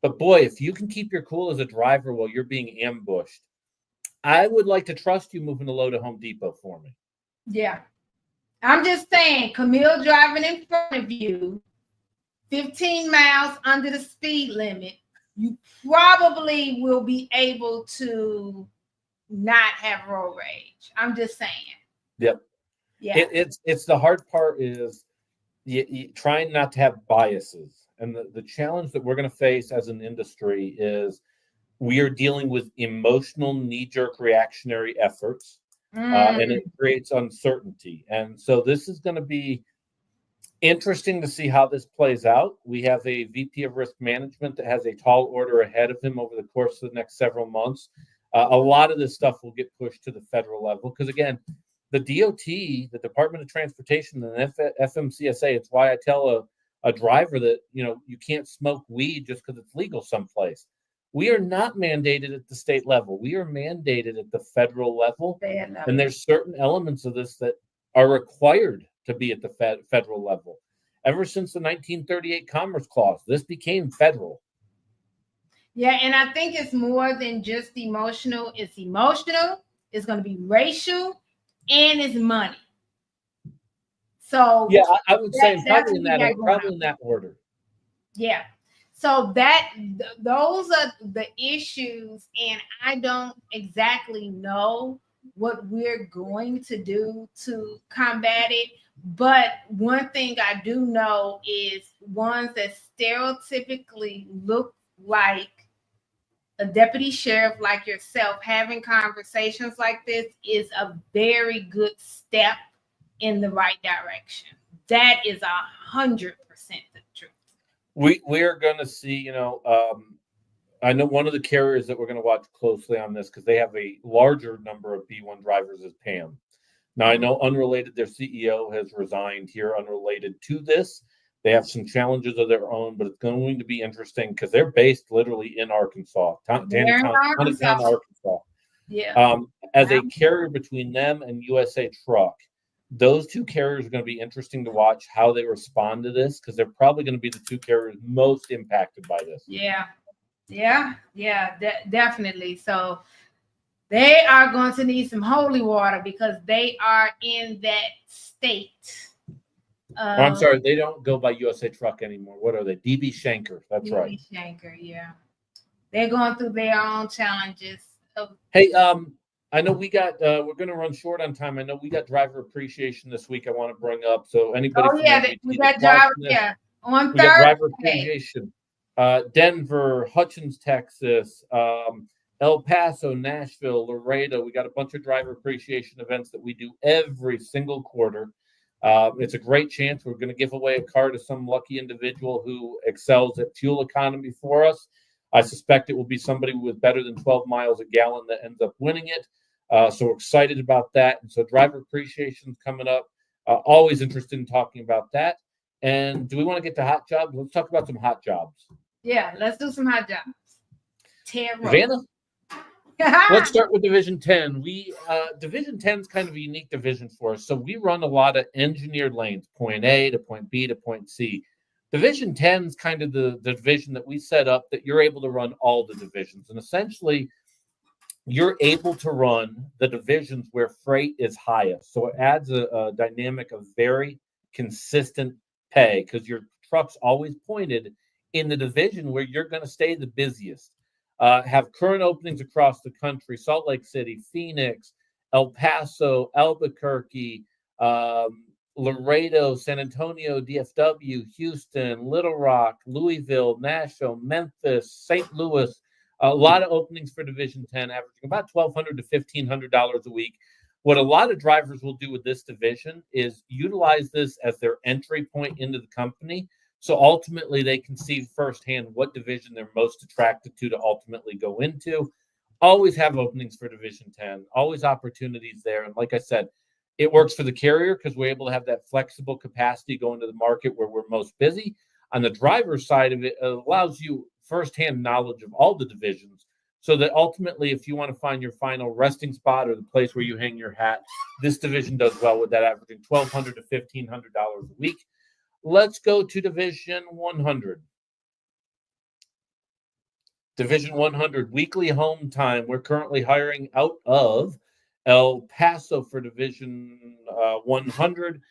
But boy, if you can keep your cool as a driver while you're being ambushed, I would like to trust you moving a load to Home Depot for me. Yeah. I'm just saying, Kameel driving in front of you, 15 miles under the speed limit, you probably will be able to not have road rage. I'm just saying. Yep. Yeah. It's the hard part is you trying not to have biases. And the challenge that we're going to face as an industry is we are dealing with emotional knee-jerk reactionary efforts, and it creates uncertainty. And so this is going to be interesting to see how this plays out. We have a VP of risk management that has a tall order ahead of him over the course of the next several months. A lot of this stuff will get pushed to the federal level because, again, the DOT, the Department of Transportation, and FMCSA, it's why I tell a driver that, you can't smoke weed just because it's legal someplace. We are not mandated at the state level. We are mandated at the federal level. And there's certain elements of this that are required to be at the federal level. Ever since the 1938 Commerce Clause, this became federal. Yeah, and I think it's more than just emotional. It's emotional. It's going to be racial. And it's money. So yeah, I would say probably in that order. Yeah. So those are the issues, and I don't exactly know what we're going to do to combat it. But one thing I do know is ones that stereotypically look like a deputy sheriff like yourself having conversations like this is a very good step in the right direction. That is 100% the truth. We're going to see, I know one of the carriers that we're going to watch closely on this, because they have a larger number of B1 drivers, is PAM. Now, I know unrelated, their CEO has resigned here, unrelated to this. They have some challenges of their own, but it's going to be interesting because they're based literally in Arkansas, Arkansas. Yeah. As a carrier between them and USA Truck, those two carriers are going to be interesting to watch how they respond to this, because they're probably going to be the two carriers most impacted by this. Definitely. So they are going to need some holy water because they are in that state. I'm sorry, they don't go by USA Truck anymore. What are they? DB Schenker. That's right. DB Schenker, yeah. They're going through their own challenges. Hey, I know we got, we're going to run short on time. I know we got driver appreciation this week I want to bring up. So anybody. Oh, yeah, we got driver, on Thursday. Got driver appreciation. Denver, Hutchins, Texas, El Paso, Nashville, Laredo. We got a bunch of driver appreciation events that we do every single quarter. It's a great chance. We're going to give away a car to some lucky individual who excels at fuel economy for us. I suspect it will be somebody with better than 12 miles a gallon that ends up winning it. So we're excited about that. And so driver appreciation is coming up. Always interested in talking about that. And do we want to get to hot jobs? Let's talk about some hot jobs. Yeah, let's do some hot jobs. Vanna? Let's start with Division 10. Division 10 is kind of a unique division for us. So we run a lot of engineered lanes, point A to point B to point C. Division 10 is kind of the division that we set up that you're able to run all the divisions. And essentially, you're able to run the divisions where freight is highest. So it adds a dynamic of very consistent pay, because your truck's always pointed in the division where you're going to stay the busiest. Have current openings across the country: Salt Lake City, Phoenix, El Paso, Albuquerque, Laredo, San Antonio, DFW, Houston, Little Rock, Louisville, Nashville, Memphis, St. Louis. A lot of openings for Division 10, averaging about $1,200 to $1,500 a week. What a lot of drivers will do with this division is utilize this as their entry point into the company. So ultimately, they can see firsthand what division they're most attracted to ultimately go into. Always have openings for Division 10, always opportunities there. And like I said, it works for the carrier because we're able to have that flexible capacity going to the market where we're most busy. On the driver's side of it, it allows you firsthand knowledge of all the divisions, so that ultimately, if you want to find your final resting spot or the place where you hang your hat, this division does well with that, averaging $1,200 to $1,500 a week. Let's go to Division 100. Division 100, weekly home time. We're currently hiring out of El Paso for Division 100,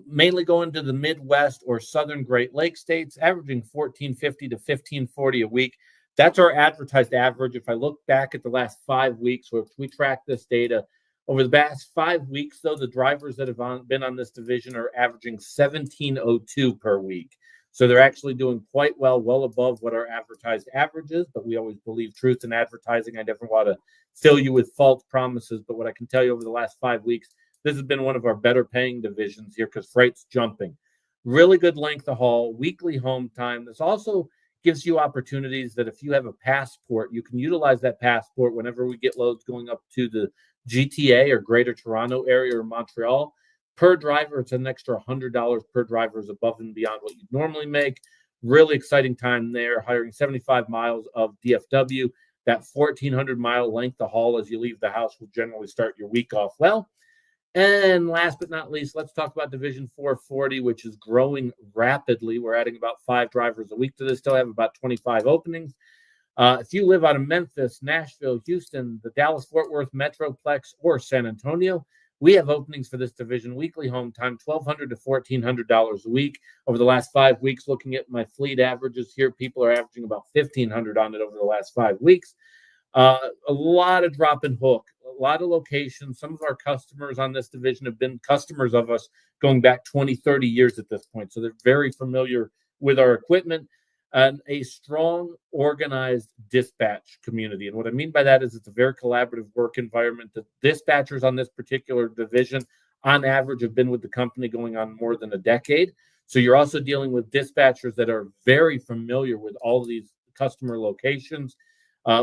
mainly going to the Midwest or Southern Great Lakes states, averaging $1,450 to $1,540 a week. That's our advertised average. If I look back at the last 5 weeks, which we track this data, over the past 5 weeks, though, the drivers that have been on this division are averaging $1,702 per week. So they're actually doing quite well, well above what our advertised average is. But we always believe truth in advertising. I never want to fill you with false promises. But what I can tell you over the last 5 weeks, this has been one of our better paying divisions here because freight's jumping. Really good length of haul, weekly home time. This also gives you opportunities that if you have a passport, you can utilize that passport whenever we get loads going up to the GTA or Greater Toronto area or Montreal. Per driver, it's an extra $100 per driver, is above and beyond what you'd normally make. Really exciting time there, hiring 75 miles of DFW. That 1,400 mile length of haul as you leave the house will generally start your week off well. And last but not least, let's talk about Division 440, which is growing rapidly. We're adding about 5 drivers a week to this. Still have about 25 openings. If you live out of Memphis, Nashville, Houston, the Dallas-Fort Worth Metroplex, or San Antonio, We have openings for this division, weekly home time, $1,200 to $1,400 a week. Over the last 5 weeks, looking at my fleet averages here, people are averaging about $1,500 on it over the last 5 weeks. A lot of drop and hook, a lot of locations. Some of our customers on this division have been customers of us going back 20, 30 years at this point. So they're very familiar with our equipment, and a strong, organized dispatch community. And what I mean by that is it's a very collaborative work environment. The dispatchers on this particular division, on average, have been with the company going on more than a decade. So you're also dealing with dispatchers that are very familiar with all of these customer locations.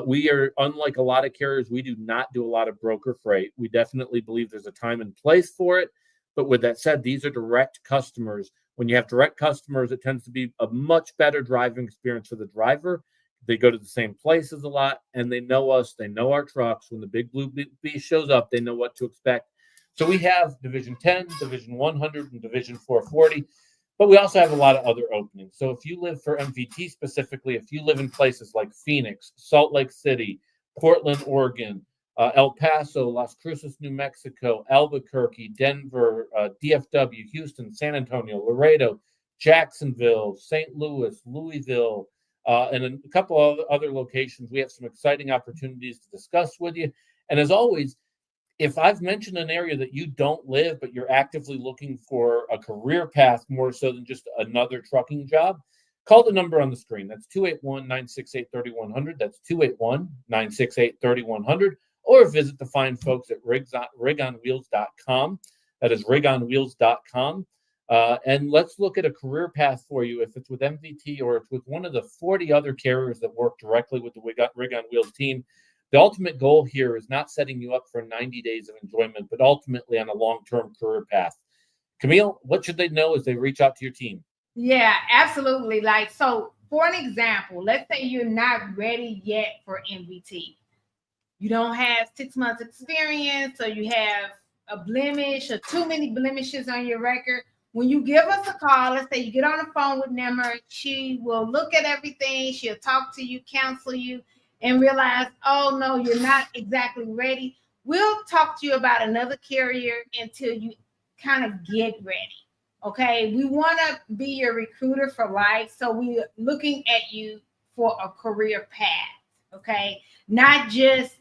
We are, unlike a lot of carriers, we do not do a lot of broker freight. We definitely believe there's a time and place for it. But with that said, these are direct customers. When you have direct customers, it tends to be a much better driving experience for the driver. They go to the same places a lot, and they know us. They know our trucks. When the big blue beast shows up, they know what to expect. So we have Division 10, Division 100, and Division 440. But we also have a lot of other openings. So if you live for MVT specifically, if you live in places like Phoenix, Salt Lake City, Portland, Oregon, El Paso, Las Cruces, New Mexico, Albuquerque, Denver, DFW, Houston, San Antonio, Laredo, Jacksonville, St. Louis, Louisville, and a couple of other locations, we have some exciting opportunities to discuss with you. And as always, if I've mentioned an area that you don't live, but you're actively looking for a career path more so than just another trucking job, call the number on the screen. That's 281-968-3100. That's 281-968-3100. Or visit the fine folks at rigonwheels.com. That is rigonwheels.com. And let's look at a career path for you if it's with MVT or it's with one of the 40 other carriers that work directly with the Rig on Wheels team. The ultimate goal here is not setting you up for 90 days of enjoyment, but ultimately on a long-term career path. Kameel, what should they know as they reach out to your team? Yeah, absolutely. So for an example, let's say you're not ready yet for MVT. You don't have 6 months experience, or you have a blemish or too many blemishes on your record. When you give us a call, let's say you get on the phone with Nimmer, she will look at everything. She'll talk to you, counsel you, and realize, oh, no, you're not exactly ready. We'll talk to you about another carrier until you kind of get ready, okay? We want to be your recruiter for life, so we're looking at you for a career path, okay? Not just,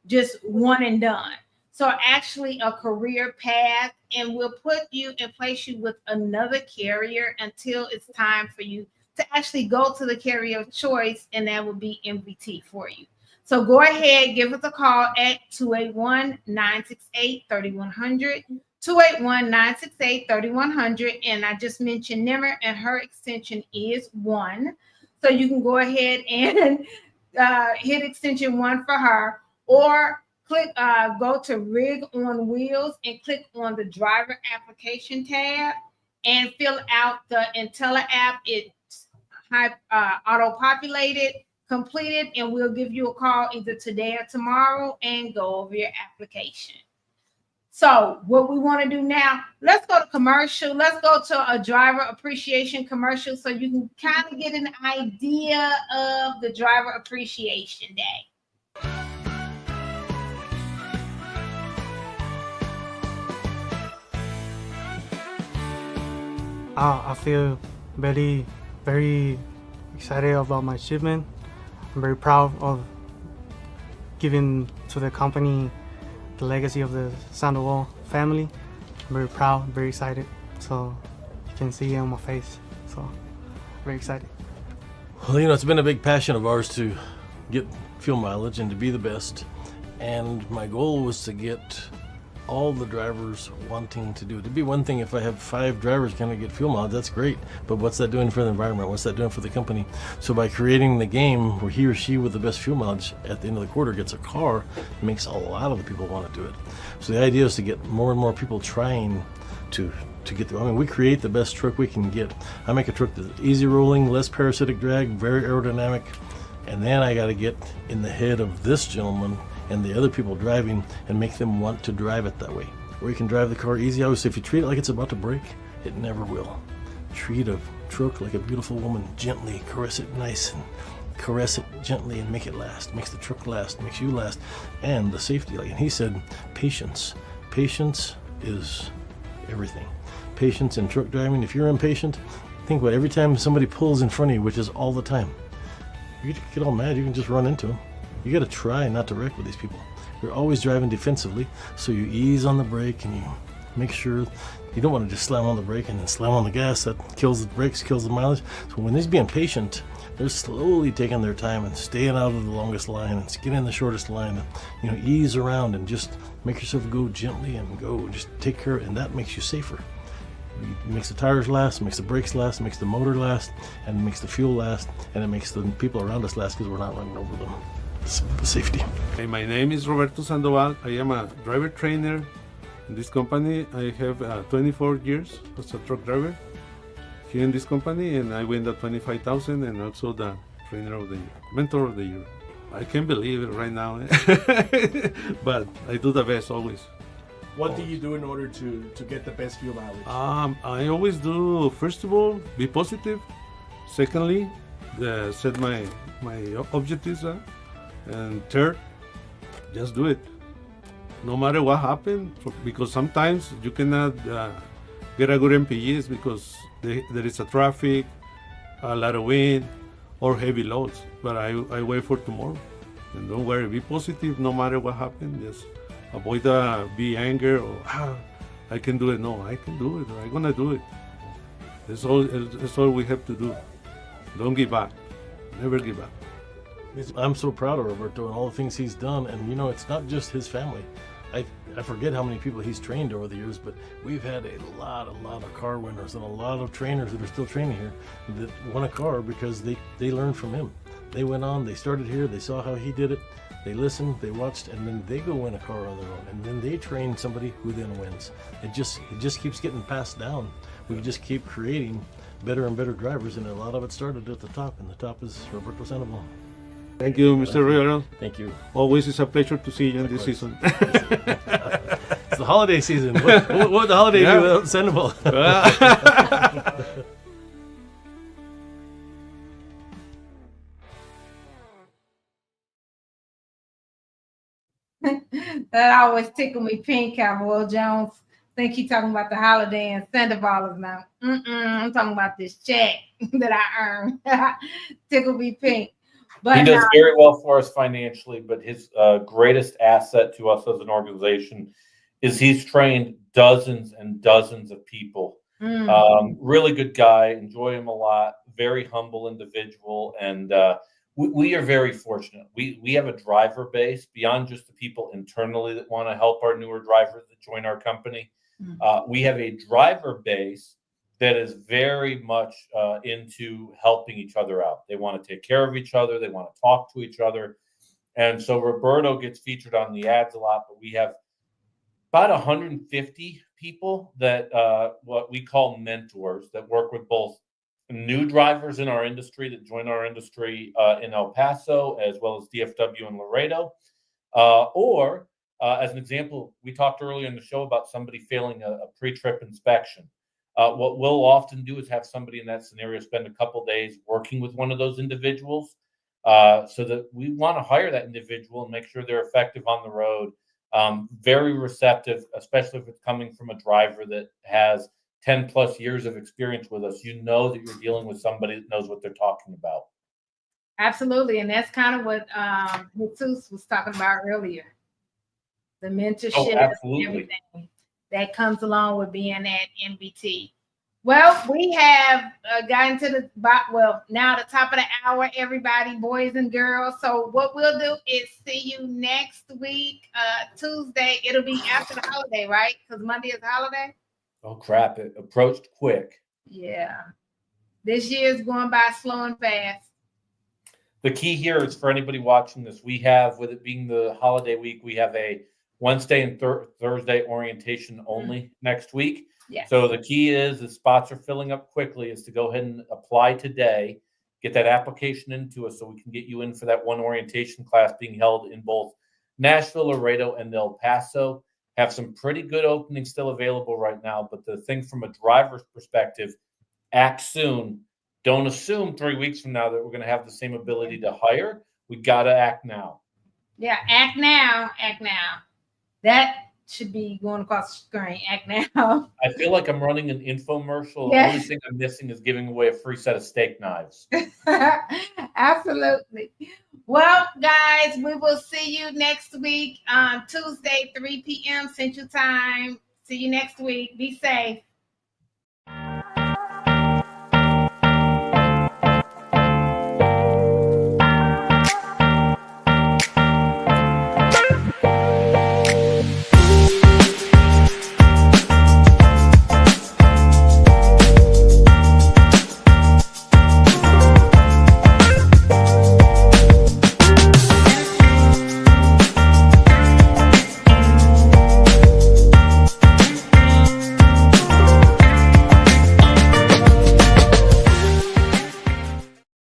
just one and done. So actually a career path, and we'll put you and place you with another carrier until it's time for you to actually go to the carrier of choice, and that will be MVT for you. So go ahead, give us a call at 281-968-3100, 281-968-3100, and I just mentioned Nimmer, and her extension is 1. So you can go ahead and hit extension 1 for her, or go to Rig on Wheels and click on the driver application tab and fill out the Intella app. It's auto-populated, completed, and we'll give you a call either today or tomorrow and go over your application. So what we want to do now, let's go to commercial. Let's go to a driver appreciation commercial so you can kind of get an idea of the driver appreciation day. I feel very, very excited about my achievement. I'm very proud of giving to the company the legacy of the Sandoval family. I'm very proud, very excited. So you can see it on my face. So very excited. Well, it's been a big passion of ours to get fuel mileage and to be the best. And my goal was to get all the drivers wanting to do it. It'd be one thing if I have 5 drivers kind of get fuel mileage, that's great, but what's that doing for the environment? What's that doing for the company? So by creating the game where he or she with the best fuel mileage at the end of the quarter gets a car, it makes a lot of the people want to do it. So the idea is to get more and more people trying to get through. I mean, we create the best truck we can get. I make a truck that's easy rolling, less parasitic drag, very aerodynamic, and then I got to get in the head of this gentleman and the other people driving and make them want to drive it that way. Where you can drive the car easy. I always say if you treat it like it's about to break, it never will. Treat a truck like a beautiful woman, gently, caress it nice and caress it gently and make it last. Makes the truck last, makes you last. And the safety, like he said, patience. patience is everything. Patience in truck driving. If you're impatient, think about every time somebody pulls in front of you, which is all the time. You get all mad, you can just run into them. You got to try not to wreck with these people. You're always driving defensively, so you ease on the brake and you make sure you don't want to just slam on the brake and then slam on the gas. That kills the brakes, kills the mileage. So when they're being patient, they're slowly taking their time and staying out of the longest line and getting in the shortest line and ease around and just make yourself go gently and go. Just take care of it, and that makes you safer. It makes the tires last, makes the brakes last, makes the motor last, and makes the fuel last, and it makes the people around us last because we're not running over them. It's safety. Okay, my name is Roberto Sandoval. I am a driver trainer in this company. I have 24 years as a truck driver here in this company, and I win the 25,000 and also the trainer of the year, mentor of the year. I can't believe it right now, but I do the best always. What do you do in order to get the best fuel mileage? I always do, first of all, be positive. Secondly, set my objectives up. And third, just do it. No matter what happens, because sometimes you cannot get a good MPGs because there is a traffic, a lot of wind, or heavy loads. But I wait for tomorrow. And don't worry, be positive no matter what happens. Just avoid be anger or I can do it. No, I can do it. I'm gonna do it. That's all we have to do. Don't give up. Never give up. I'm so proud of Roberto and all the things he's done, and it's not just his family. I forget how many people he's trained over the years, but we've had a lot of car winners and a lot of trainers that are still training here that won a car because they learned from him. They went on, they started here, they saw how he did it, they listened, they watched, and then they go win a car on their own, and then they train somebody who then wins. It just keeps getting passed down. We just keep creating better and better drivers, and a lot of it started at the top, and the top is Roberto Sandoval. Thank you, Mr. Rivera. Thank you. Always is a pleasure to see you in this season. It's the holiday season. What would the holiday do without Sandoval? That always tickle me pink, Cowboy Jones. Think he talking about the holiday and Sandoval is now. I'm talking about this check that I earned. Tickle me pink. But he does very well for us financially, but his greatest asset to us as an organization is he's trained dozens and dozens of people. Really good guy, enjoy him a lot, very humble individual, and we are very fortunate. We have a driver base beyond just the people internally that want to help our newer drivers that join our company. We have a driver base that is very much into helping each other out. They want to take care of each other. They want to talk to each other. And so Roberto gets featured on the ads a lot, but we have about 150 people that what we call mentors that work with both new drivers in our industry that join our industry in El Paso, as well as DFW and Laredo. Or as an example, we talked earlier in the show about somebody failing a pre-trip inspection. What we'll often do is have somebody in that scenario spend a couple days working with one of those individuals so that we want to hire that individual and make sure they're effective on the road. Very receptive, especially if it's coming from a driver that has 10 plus years of experience with us. You know that you're dealing with somebody that knows what they're talking about. Absolutely. And that's kind of what Jesus was talking about earlier. The mentorship and everything that comes along with being at MVT. Well, we have gotten to now the top of the hour, everybody, boys and girls. So what we'll do is see you next week, Tuesday. It'll be after the holiday, right? Because Monday is holiday. Oh, crap. It approached quick. Yeah. This year is going by slow and fast. The key here is for anybody watching this, we have, with it being the holiday week, we have a Wednesday and Thursday orientation only next week. Yes. So the key is the spots are filling up quickly is to go ahead and apply today, get that application into us so we can get you in for that one orientation class being held in both Nashville, Laredo, and El Paso. Have some pretty good openings still available right now. But the thing from a driver's perspective, act soon. Don't assume 3 weeks from now that we're going to have the same ability to hire. We got to act now. Yeah, act now, act now. That should be going across the screen. Act now. I feel like I'm running an infomercial. Yes. The only thing I'm missing is giving away a free set of steak knives. Absolutely. Well, guys, we will see you next week on Tuesday, 3 p.m. Central Time. See you next week. Be safe.